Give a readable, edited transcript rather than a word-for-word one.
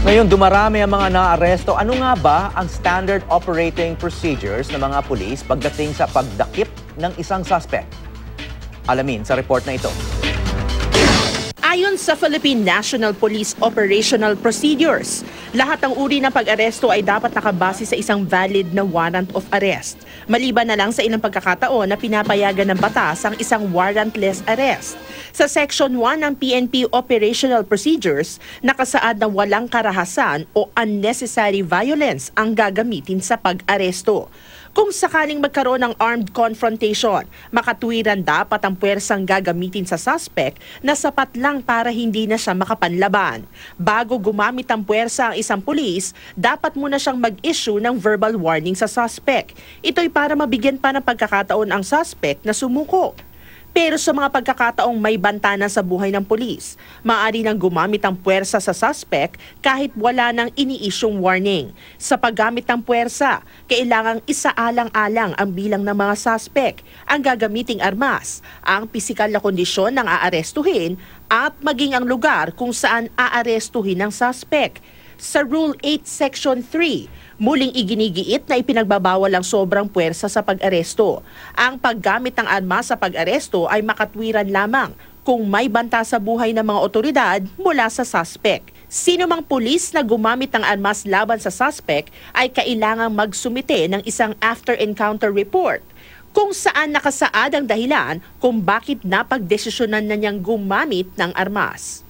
Ngayon, dumarami ang mga naaresto. Ano nga ba ang standard operating procedures ng mga pulis pagdating sa pagdakip ng isang suspect? Alamin sa report na ito. Ayon sa Philippine National Police Operational Procedures, lahat ng uri ng pag-aresto ay dapat nakabase sa isang valid na warrant of arrest. Maliban na lang sa ilang pagkakataon na pinapayagan ng batas ang isang warrantless arrest. Sa Section 1 ng PNP Operational Procedures, nakasaad na walang karahasan o unnecessary violence ang gagamitin sa pag-aresto. Kung sakaling magkaroon ng armed confrontation, makatuwiran dapat ang puwersang gagamitin sa suspect na sapat lang para hindi na siya makapanlaban. Bago gumamit ang puwersa ang isang pulis, dapat muna siyang mag-issue ng verbal warning sa suspect. Ito'y para mabigyan pa ng pagkakataon ang suspect na sumuko. Pero sa mga pagkakataong may banta na sa buhay ng pulis, maaari nang gumamit ang puwersa sa suspect kahit wala nang ini-isyong warning. Sa paggamit ng puwersa, kailangang isaalang-alang ang bilang ng mga suspect, ang gagamiting armas, ang pisikal na kondisyon ng aarestuhin at maging ang lugar kung saan aarestuhin ng suspect. Sa Rule 8 Section 3, muling iginigiit na ipinagbabawal ang sobrang puwersa sa pag-aresto. Ang paggamit ng armas sa pag-aresto ay makatwiran lamang kung may banta sa buhay ng mga otoridad mula sa suspect. Sino mang pulis na gumamit ng armas laban sa suspect ay kailangang magsumite ng isang after-encounter report kung saan nakasaad ang dahilan kung bakit napagdesisyonan na niyang gumamit ng armas.